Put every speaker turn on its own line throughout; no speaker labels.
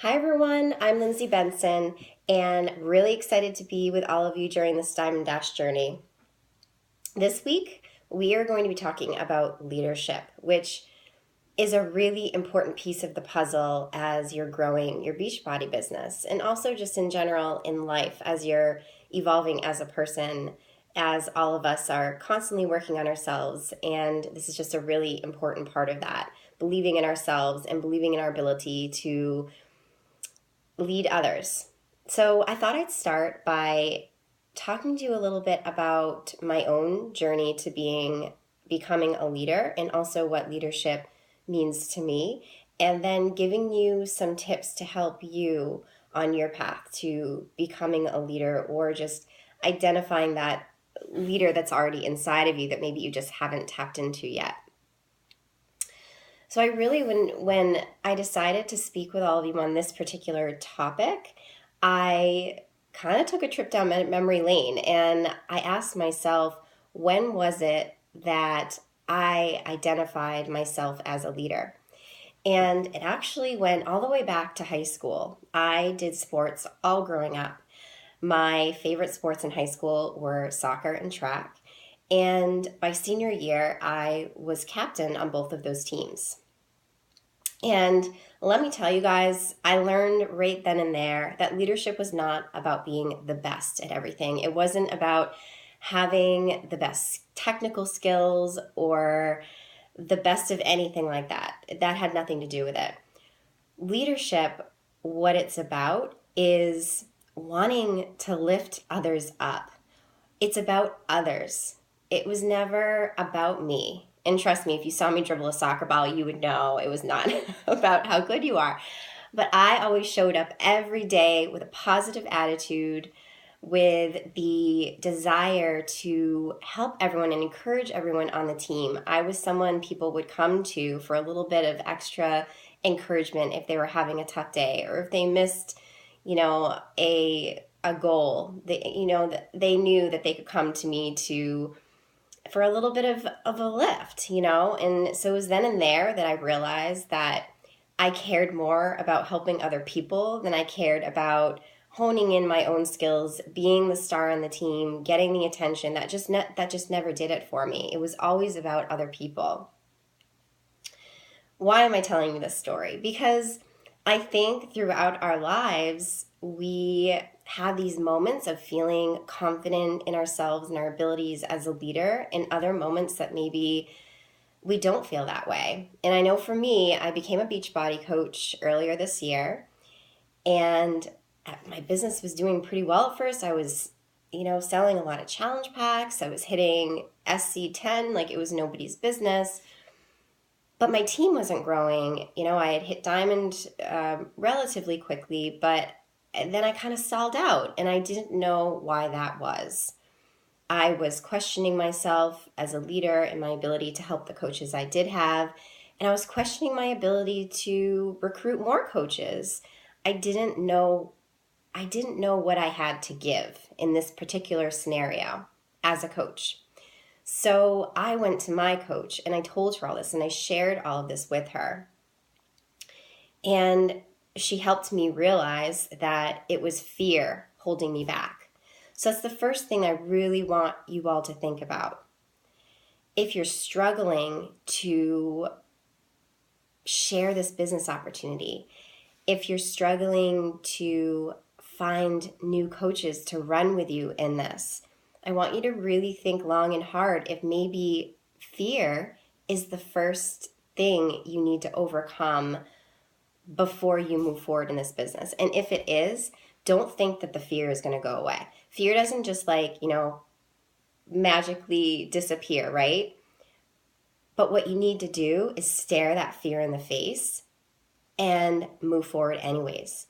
Hi everyone, I'm Lindsay Benson and really excited to be with all of you during this Diamond Dash journey. This week, we are going to be talking about leadership, which is a really important piece of the puzzle as you're growing your Beachbody business and also just in general in life as you're evolving as a person, as all of us are constantly working on ourselves. And this is just a really important part of that, believing in ourselves and believing in our ability to lead others. So I thought I'd start by talking to you a little bit about my own journey to becoming a leader and also what leadership means to me, and then giving you some tips to help you on your path to becoming a leader or just identifying that leader that's already inside of you that maybe you just haven't tapped into yet. So I really, when I decided to speak with all of you on this particular topic, I kind of took a trip down memory lane and I asked myself, when was it that I identified myself as a leader? And it actually went all the way back to high school. I did sports all growing up. My favorite sports in high school were soccer and track. And my senior year, I was captain on both of those teams. And let me tell you guys, I learned right then and there that leadership was not about being the best at everything. It wasn't about having the best technical skills or the best of anything like that. That had nothing to do with it. Leadership, what it's about is wanting to lift others up. It's about others. It was never about me. And trust me, if you saw me dribble a soccer ball, you would know it was not about how good you are. But I always showed up every day with a positive attitude, with the desire to help everyone and encourage everyone on the team. I was someone people would come to for a little bit of extra encouragement if they were having a tough day or if they missed, a goal. They knew that they could come to me to for a little bit of a lift, And so it was then and there that I realized that I cared more about helping other people than I cared about honing in my own skills, being the star on the team, getting the attention. That just never did it for me. It was always about other people. Why am I telling you this story? Because I think throughout our lives, we have these moments of feeling confident in ourselves and our abilities as a leader, and other moments that maybe we don't feel that way. And I know for me, I became a Beachbody coach earlier this year, and my business was doing pretty well at first. I was, selling a lot of challenge packs. I was hitting SC10 like it was nobody's business. But my team wasn't growing. I had hit diamond relatively quickly, but then I kind of stalled out and I didn't know why that was. I was questioning myself as a leader and my ability to help the coaches I did have. And I was questioning my ability to recruit more coaches. I didn't know what I had to give in this particular scenario as a coach. So I went to my coach and I told her all this and I shared all of this with her. And she helped me realize that it was fear holding me back. So that's the first thing I really want you all to think about. If you're struggling to share this business opportunity, if you're struggling to find new coaches to run with you in this, I want you to really think long and hard if maybe fear is the first thing you need to overcome before you move forward in this business. And if it is, don't think that the fear is going to go away. Fear doesn't just magically disappear, right? But what you need to do is stare that fear in the face and move forward anyways.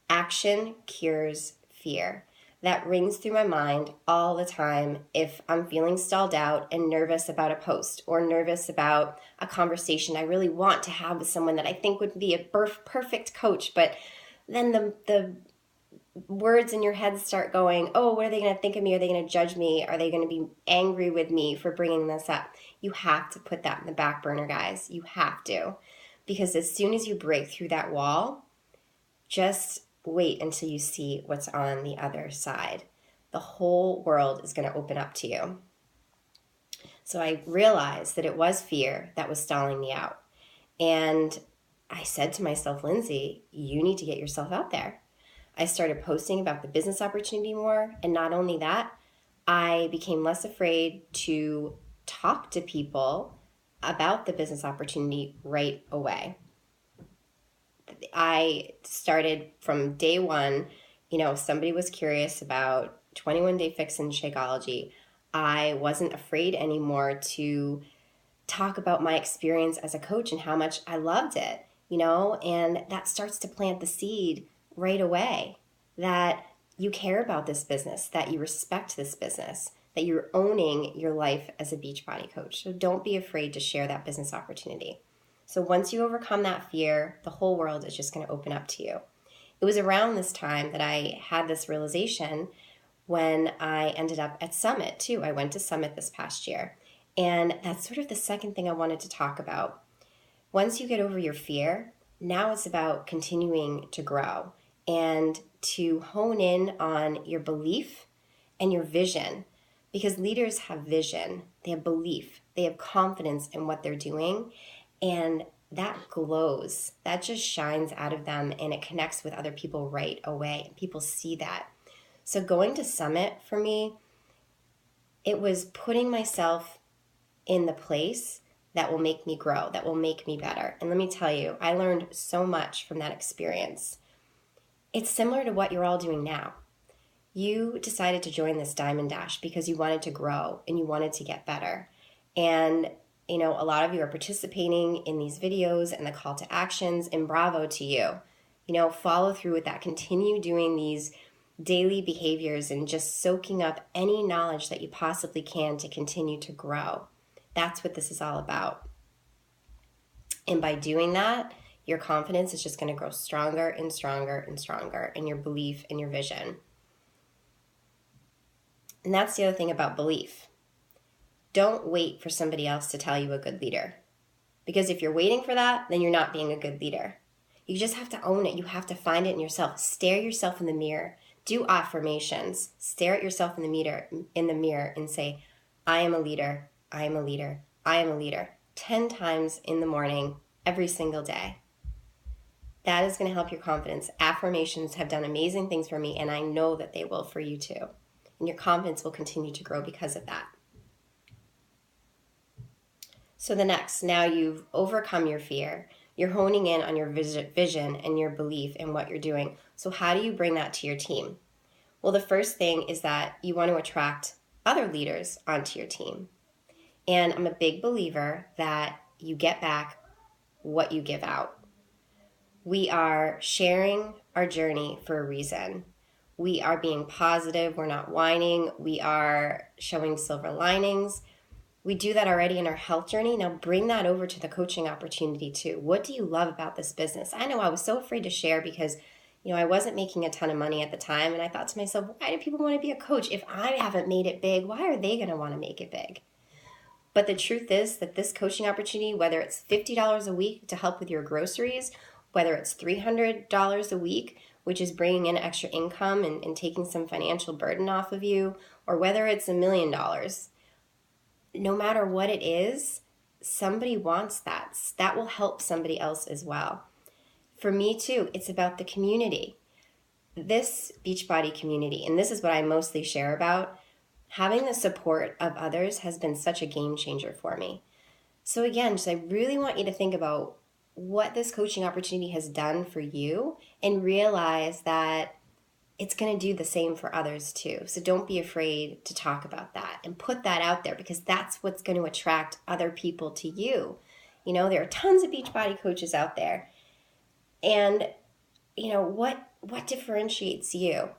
Action cures fear. That rings through my mind all the time if I'm feeling stalled out and nervous about a post or nervous about a conversation I really want to have with someone that I think would be a perfect coach, but then the words in your head start going, oh, what are they going to think of me? Are they going to judge me? Are they going to be angry with me for bringing this up? You have to put that in the back burner, guys. You have to. Because as soon as you break through that wall, Just wait until you see what's on the other side. The whole world is going to open up to you. So I realized that it was fear that was stalling me out. And I said to myself, Lindsay, you need to get yourself out there. I started posting about the business opportunity more. And not only that, I became less afraid to talk to people about the business opportunity right away. I started from day one, if somebody was curious about 21 Day Fix and Shakeology, I wasn't afraid anymore to talk about my experience as a coach and how much I loved it, and that starts to plant the seed right away that you care about this business, that you respect this business, that you're owning your life as a Beachbody coach. So don't be afraid to share that business opportunity. So once you overcome that fear, the whole world is just going to open up to you. It was around this time that I had this realization when I ended up at Summit too. I went to Summit this past year. And that's sort of the second thing I wanted to talk about. Once you get over your fear, now it's about continuing to grow and to hone in on your belief and your vision, because leaders have vision, they have belief, they have confidence in what they're doing, and that glows, that just shines out of them, and it connects with other people right away. People see that. So going to Summit for me, it was putting myself in the place that will make me grow, that will make me better. And let me tell you, I learned so much from that experience. It's similar to what you're all doing now. You decided to join this Diamond Dash because you wanted to grow and you wanted to get better. And, a lot of you are participating in these videos and the call to actions, and bravo to you. Follow through with that. Continue doing these daily behaviors and just soaking up any knowledge that you possibly can to continue to grow. That's what this is all about. And by doing that, your confidence is just going to grow stronger and stronger and stronger, and your belief and your vision. And that's the other thing about belief. Don't wait for somebody else to tell you a good leader. Because if you're waiting for that, then you're not being a good leader. You just have to own it. You have to find it in yourself. Stare yourself in the mirror. Do affirmations. Stare at yourself in the mirror and say, I am a leader. I am a leader. I am a leader. 10 times in the morning, every single day. That is going to help your confidence. Affirmations have done amazing things for me, and I know that they will for you too. And your confidence will continue to grow because of that. So now you've overcome your fear. You're honing in on your vision and your belief in what you're doing. So how do you bring that to your team? Well, the first thing is that you want to attract other leaders onto your team. And I'm a big believer that you get back what you give out. We are sharing our journey for a reason. We are being positive. We're not whining. We are showing silver linings. We do that already in our health journey. Now bring that over to the coaching opportunity too. What do you love about this business? I know I was so afraid to share because, I wasn't making a ton of money at the time. And I thought to myself, why do people want to be a coach? If I haven't made it big, why are they going to want to make it big? But the truth is that this coaching opportunity, whether it's $50 a week to help with your groceries, whether it's $300 a week, which is bringing in extra income and taking some financial burden off of you, or whether it's $1 million, no matter what it is, somebody wants that. That will help somebody else as well. For me too, it's about the community. This Beachbody community, and this is what I mostly share about, having the support of others has been such a game changer for me. So again, I really want you to think about what this coaching opportunity has done for you and realize that it's going to do the same for others too. So don't be afraid to talk about that and put that out there, because that's what's going to attract other people to you. There are tons of Beachbody coaches out there. And, what differentiates you?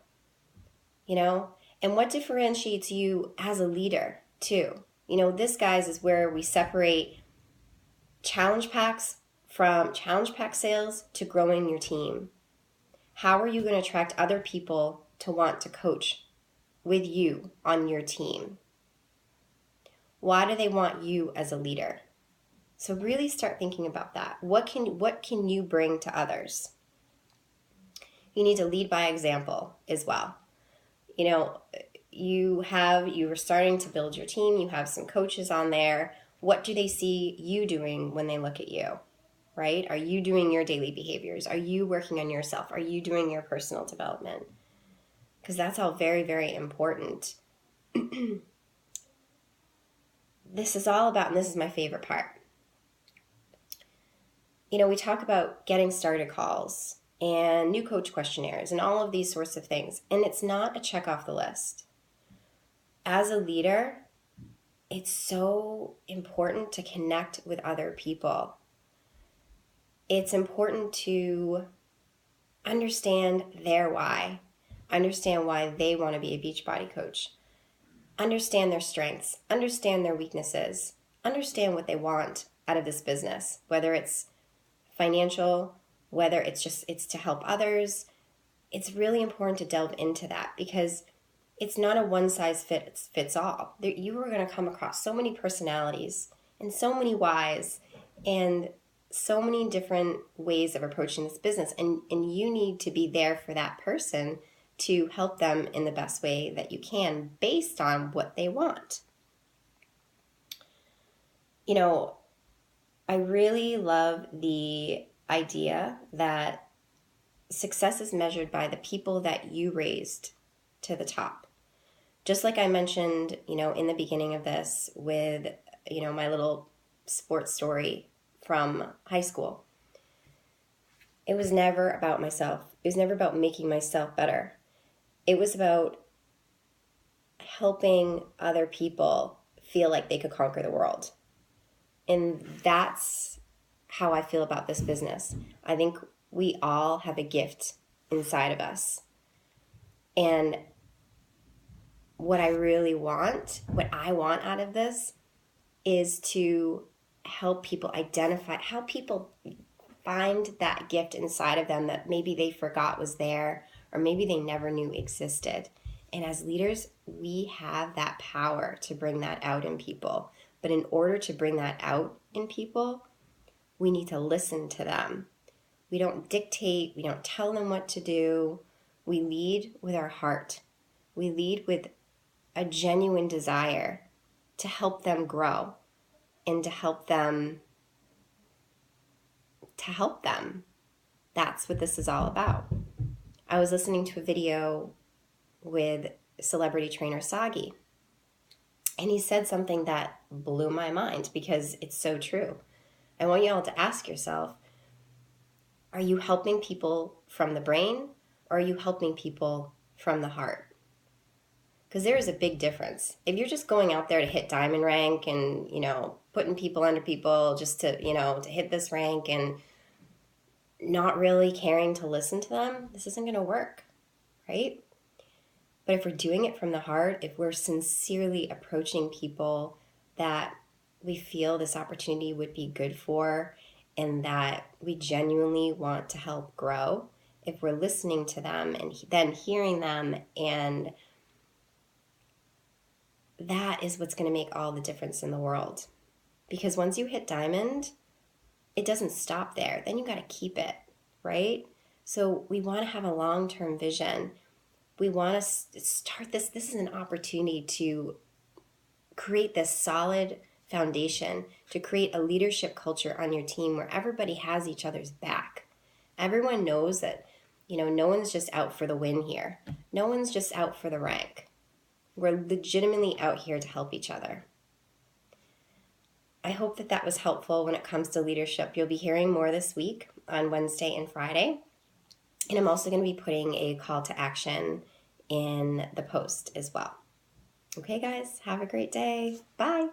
And what differentiates you as a leader too? This, guys, is where we separate challenge packs from challenge pack sales to growing your team. How are you going to attract other people to want to coach with you on your team? Why do they want you as a leader? So really start thinking about that. What can you bring to others? You need to lead by example as well. You were starting to build your team. You have some coaches on there. What do they see you doing when they look at you, right? Are you doing your daily behaviors? Are you working on yourself? Are you doing your personal development? Because that's all very, very important. This is all about, and this is my favorite part. We talk about getting started calls and new coach questionnaires and all of these sorts of things. And it's not a check off the list. As a leader, it's so important to connect with other people. It's important to understand their why, understand why they want to be a Beachbody coach, understand their strengths, understand their weaknesses, understand what they want out of this business, whether it's financial, whether it's to help others. It's really important to delve into that because it's not a one size fits all. You are going to come across so many personalities and so many whys and so many different ways of approaching this business. And you need to be there for that person to help them in the best way that you can based on what they want. I really love the idea that success is measured by the people that you raised to the top. Just like I mentioned, in the beginning of this with, my little sports story from high school. It was never about myself. It was never about making myself better. It was about helping other people feel like they could conquer the world. And that's how I feel about this business. I think we all have a gift inside of us. And what I want out of this is to help people identify, help people find that gift inside of them that maybe they forgot was there or maybe they never knew existed. And as leaders, we have that power to bring that out in people. But in order to bring that out in people, we need to listen to them. We don't dictate, we don't tell them what to do. We lead with our heart. We lead with a genuine desire to help them grow and to help them. That's what this is all about. I was listening to a video with celebrity trainer Sagi, and he said something that blew my mind because it's so true. I want you all to ask yourself, are you helping people from the brain or are you helping people from the heart? Because there is a big difference. If you're just going out there to hit diamond rank and, putting people under people just to, to hit this rank and not really caring to listen to them, this isn't going to work, right? But if we're doing it from the heart, if we're sincerely approaching people that we feel this opportunity would be good for and that we genuinely want to help grow, if we're listening to them and then hearing them, and that is what's going to make all the difference in the world. Because once you hit diamond, it doesn't stop there. Then you got to keep it, right? So we want to have a long-term vision. We want to start this. This is an opportunity to create this solid foundation, to create a leadership culture on your team where everybody has each other's back. Everyone knows that, no one's just out for the win here. No one's just out for the rank. We're legitimately out here to help each other. I hope that was helpful when it comes to leadership. You'll be hearing more this week on Wednesday and Friday. And I'm also going to be putting a call to action in the post as well. Okay, guys, have a great day. Bye.